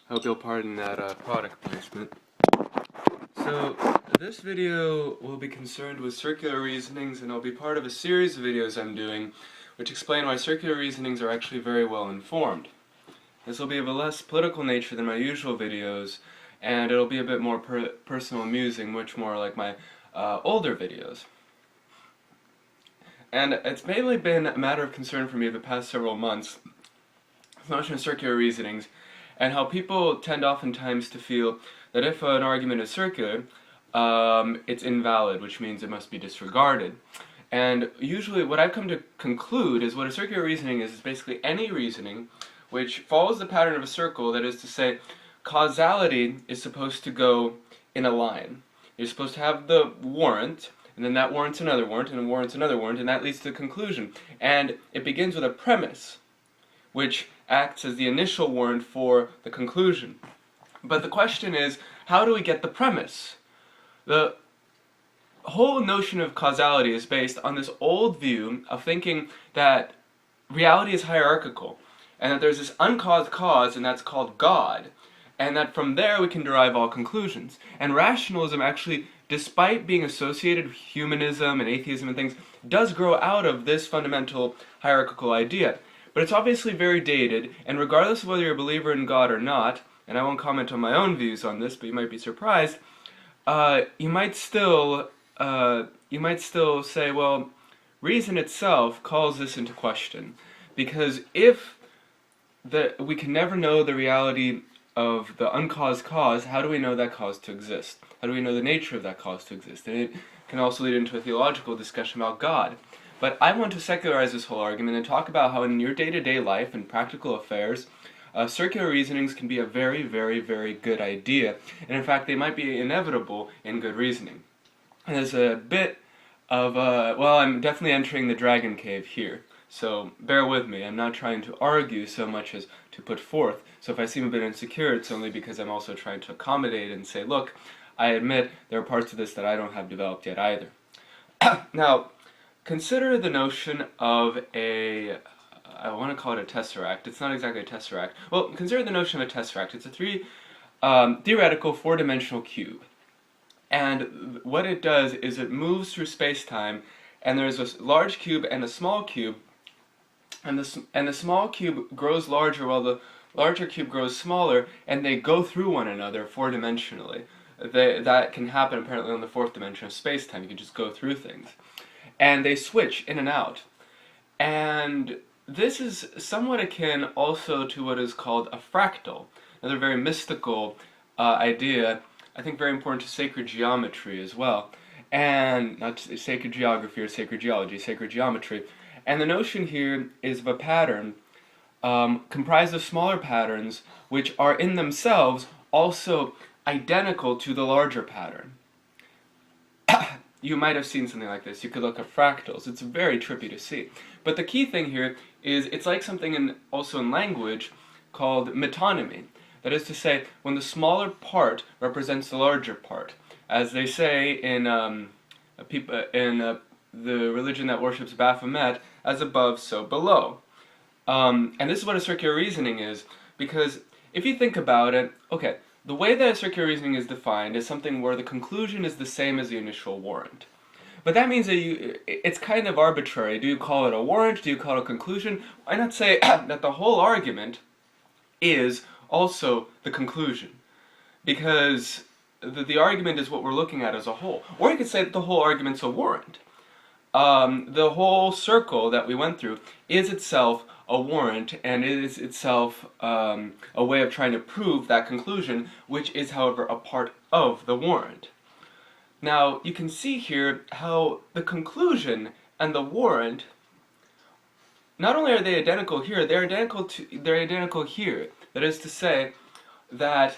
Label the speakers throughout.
Speaker 1: I hope you'll pardon that product placement. So, this video will be concerned with circular reasonings, and it'll be part of a series of videos I'm doing which explain why circular reasonings are actually very well informed. This will be of a less political nature than my usual videos, and it'll be a bit more personal musing, much more like my older videos. And it's mainly been a matter of concern for me the past several months, the notion of circular reasonings, and how people tend oftentimes to feel that if an argument is circular, it's invalid, which means it must be disregarded. And usually what I've come to conclude is what a circular reasoning is basically any reasoning which follows the pattern of a circle, that is to say, causality is supposed to go in a line. You're supposed to have the warrant, and then that warrants another warrant, and then warrants another warrant, and that leads to the conclusion. And it begins with a premise, which acts as the initial warrant for the conclusion. But the question is, how do we get the premise? The whole notion of causality is based on this old view of thinking that reality is hierarchical, and that there's this uncaused cause, and that's called God, and that from there we can derive all conclusions. And rationalism actually, despite being associated with humanism and atheism and things, does grow out of this fundamental hierarchical idea. But it's obviously very dated, and regardless of whether you're a believer in God or not, and I won't comment on my own views on this, but you might be surprised, you might still say, well, reason itself calls this into question. Because if we can never know the reality of the uncaused cause, how do we know that cause to exist? How do we know the nature of that cause to exist? And it can also lead into a theological discussion about God. But I want to secularize this whole argument and talk about how in your day-to-day life and practical affairs, circular reasonings can be a very, very, very good idea. And in fact, they might be inevitable in good reasoning. And there's a bit of, well, I'm definitely entering the dragon cave here. So bear with me, I'm not trying to argue so much as to put forth. So if I seem a bit insecure, it's only because I'm also trying to accommodate and say, look, I admit there are parts of this that I don't have developed yet either. Now, consider the notion of I want to call it a tesseract. It's not exactly a tesseract. Well, consider the notion of a tesseract. It's a theoretical four-dimensional cube. And what it does is it moves through space-time, and there's a large cube and a small cube, and the small cube grows larger while the larger cube grows smaller, and they go through one another four-dimensionally. That can happen apparently on the fourth dimension of space-time. You can just go through things. And they switch in and out. And this is somewhat akin also to what is called a fractal, another very mystical idea, I think very important to sacred geometry as well. And not sacred geography or sacred geology, sacred geometry. And the notion here is of a pattern comprised of smaller patterns which are in themselves also identical to the larger pattern. You might have seen something like this. You could look at fractals. It's very trippy to see. But the key thing here is it's like something also in language called metonymy. That is to say, when the smaller part represents the larger part. As they say in the religion that worships Baphomet, as above, so below. And this is what a circular reasoning is, because if you think about it, okay, the way that a circular reasoning is defined is something where the conclusion is the same as the initial warrant. But that means that it's kind of arbitrary. Do you call it a warrant? Do you call it a conclusion? Why not say that the whole argument is also the conclusion? Because the argument is what we're looking at as a whole. Or you could say that the whole argument's a warrant. The whole circle that we went through is itself a warrant, and it is itself a way of trying to prove that conclusion, which is, however, a part of the warrant. Now, you can see here how the conclusion and the warrant, not only are they identical here, they're identical here. That is to say that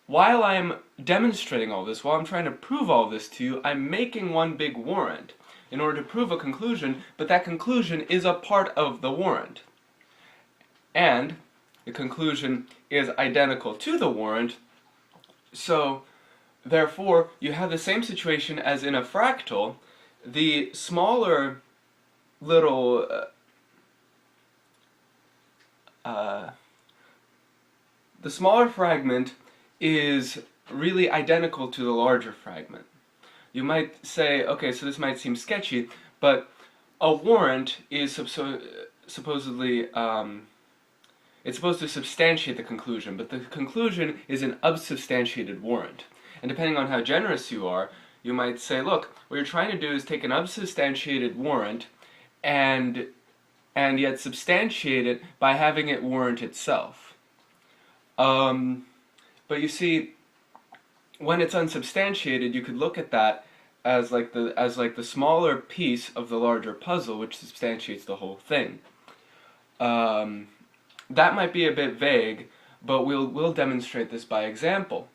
Speaker 1: while I'm demonstrating all this, while I'm trying to prove all this to you, I'm making one big warrant in order to prove a conclusion, but that conclusion is a part of the warrant. And the conclusion is identical to the warrant, so therefore you have the same situation as in a fractal. The smaller little the smaller fragment is really identical to the larger fragment. You might say, okay, so this might seem sketchy, but a warrant is supposedly, it's supposed to substantiate the conclusion, but the conclusion is an unsubstantiated warrant. And depending on how generous you are, you might say, look, what you're trying to do is take an unsubstantiated warrant and yet substantiate it by having it warrant itself. But you see, when it's unsubstantiated, you could look at that as like the smaller piece of the larger puzzle, which substantiates the whole thing. That might be a bit vague, but we'll demonstrate this by example.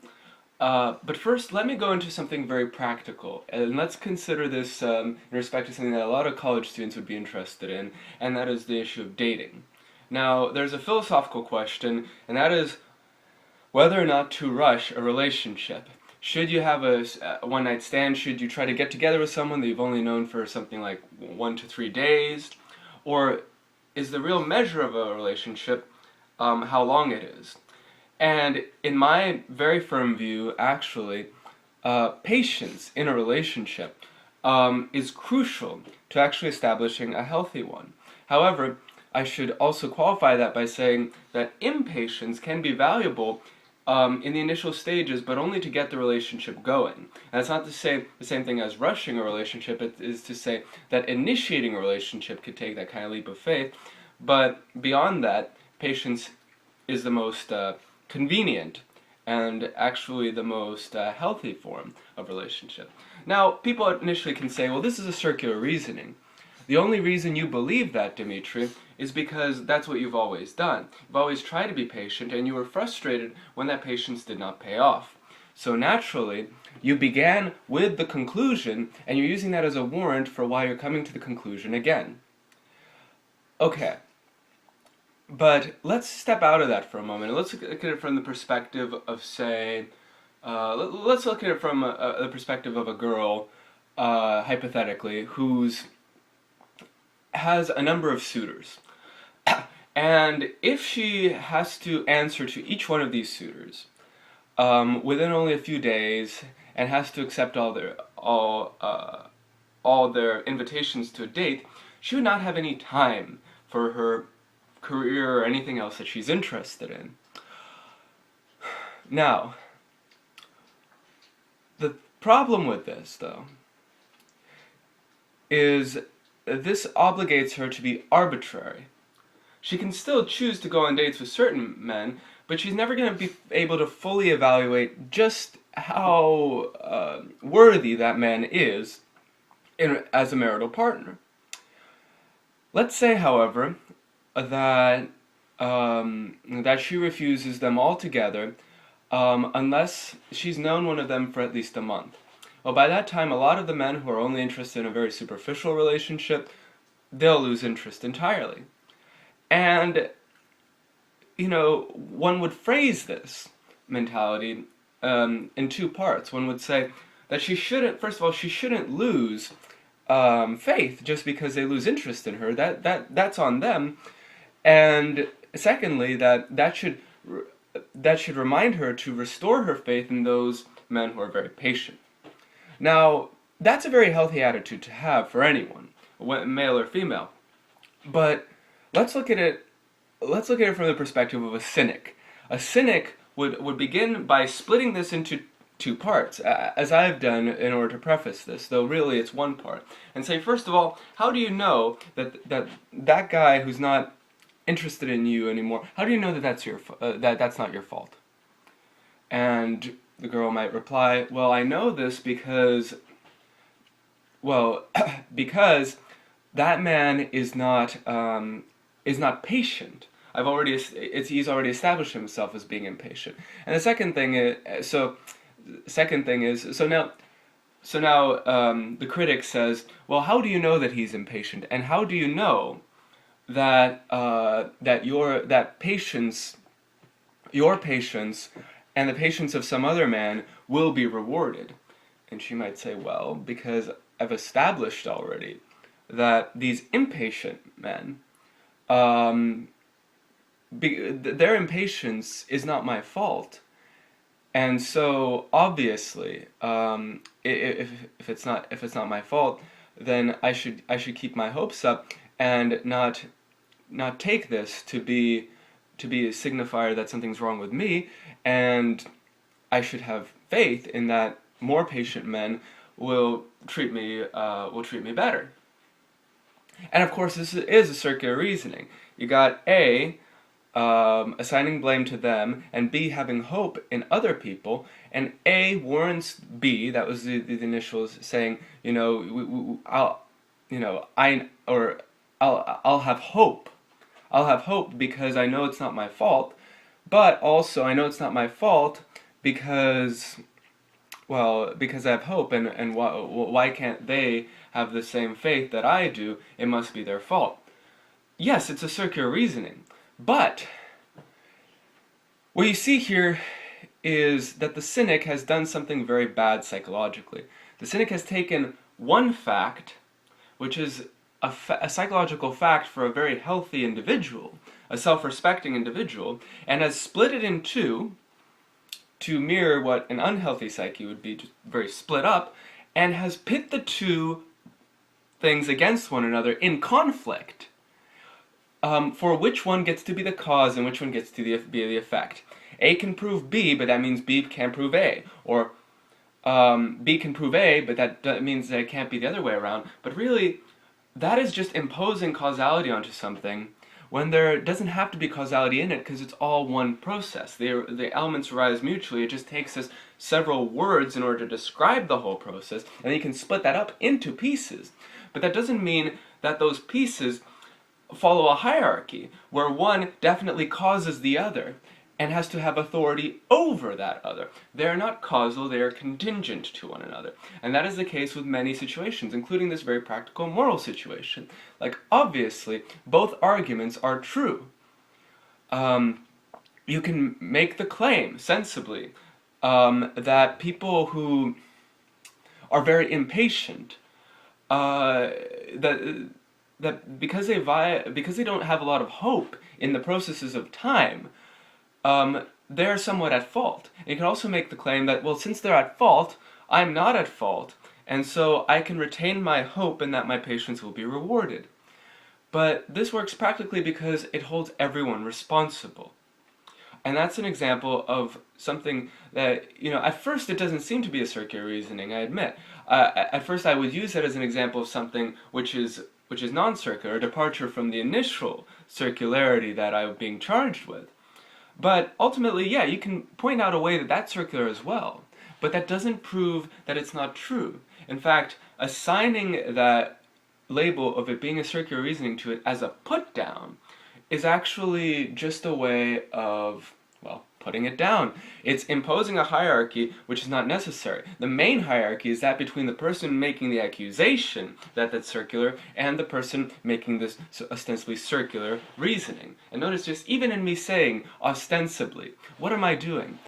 Speaker 1: But first, let me go into something very practical, and let's consider this in respect to something that a lot of college students would be interested in, and that is the issue of dating. Now, there's a philosophical question, and that is whether or not to rush a relationship. Should you have a one-night stand? Should you try to get together with someone that you've only known for something like 1 to 3 days? Or is the real measure of a relationship how long it is? And in my very firm view, actually, patience in a relationship is crucial to actually establishing a healthy one. However, I should also qualify that by saying that impatience can be valuable in the initial stages, but only to get the relationship going. And that's not to say the same thing as rushing a relationship. It is to say that initiating a relationship could take that kind of leap of faith, but beyond that, patience is the most convenient and actually the most healthy form of relationship. Now, people initially can say, well, this is a circular reasoning. The only reason you believe that, Dimitri, is because that's what you've always done. You've always tried to be patient, and you were frustrated when that patience did not pay off. So naturally, you began with the conclusion, and you're using that as a warrant for why you're coming to the conclusion again. Okay. But let's step out of that for a moment, and let's look at it from the perspective of, say, let's look at it from the perspective of a girl, hypothetically, who's has a number of suitors. And if she has to answer to each one of these suitors within only a few days, and has to accept all their invitations to a date, she would not have any time for her career or anything else that she's interested in. Now, the problem with this, though, is this obligates her to be arbitrary. She can still choose to go on dates with certain men, but she's never going to be able to fully evaluate just how worthy that man is as a marital partner. Let's say, however, that she refuses them altogether unless she's known one of them for at least a month. Well, by that time, a lot of the men who are only interested in a very superficial relationship, they'll lose interest entirely. And, you know, one would phrase this mentality in two parts. One would say that she shouldn't, first of all, she shouldn't lose faith just because they lose interest in her. That's on them. And secondly, that should remind her to restore her faith in those men who are very patient. Now, that's a very healthy attitude to have for anyone, male or female. But let's look at it from the perspective of a cynic. A cynic would begin by splitting this into two parts, as I've done in order to preface this, though really it's one part, and say, first of all, how do you know that guy who's not interested in you anymore, how do you know that that's not your fault? And the girl might reply, well, I know this because because that man is not patient. He's already established himself as being impatient. And the second thing is, so now the critic says, well, how do you know that he's impatient, and how do you know that your patience and the patience of some other man will be rewarded? And she might say, well, because I've established already that these impatient men their impatience is not my fault. And so obviously, if it's not my fault, then I should keep my hopes up and not take this to be a signifier that something's wrong with me, and I should have faith in that more patient men will treat me better. And of course, this is a circular reasoning. You got A, assigning blame to them, and B, having hope in other people, and A warrants B, that was the initials, saying, I'll have hope. I'll have hope because I know it's not my fault, but also I know it's not my fault because, because I have hope, and why can't they have the same faith that I do? It must be their fault. Yes, it's a circular reasoning, but what you see here is that the cynic has done something very bad psychologically. The cynic has taken one fact, which is a psychological fact for a very healthy individual, a self-respecting individual, and has split it in two to mirror what an unhealthy psyche would be, just very split up, and has pit the two things against one another in conflict, for which one gets to be the cause and which one gets to be the effect. A can prove B, but that means B can't prove A. Or B can prove A, but that means that it can't be the other way around. But really, that is just imposing causality onto something when there doesn't have to be causality in it, because it's all one process. The elements arise mutually. It just takes us several words in order to describe the whole process, and then you can split that up into pieces. But that doesn't mean that those pieces follow a hierarchy, where one definitely causes the other, and has to have authority over that other. They are not causal, they are contingent to one another. And that is the case with many situations, including this very practical moral situation. Like, obviously, both arguments are true. You can make the claim, sensibly, that people who are very impatient, that because they don't have a lot of hope in the processes of time, they're somewhat at fault. And you can also make the claim that, well, since they're at fault, I'm not at fault, and so I can retain my hope in that my patience will be rewarded. But this works practically because it holds everyone responsible. And that's an example of something that, at first it doesn't seem to be a circular reasoning, I admit. At first I would use it as an example of something which is non-circular, a departure from the initial circularity that I'm being charged with. But ultimately, yeah, you can point out a way that that's circular as well. But that doesn't prove that it's not true. In fact, assigning that label of it being a circular reasoning to it as a put-down is actually just a way of, putting it down. It's imposing a hierarchy which is not necessary. The main hierarchy is that between the person making the accusation that that's circular and the person making this ostensibly circular reasoning. And notice, just even in me saying ostensibly, what am I doing?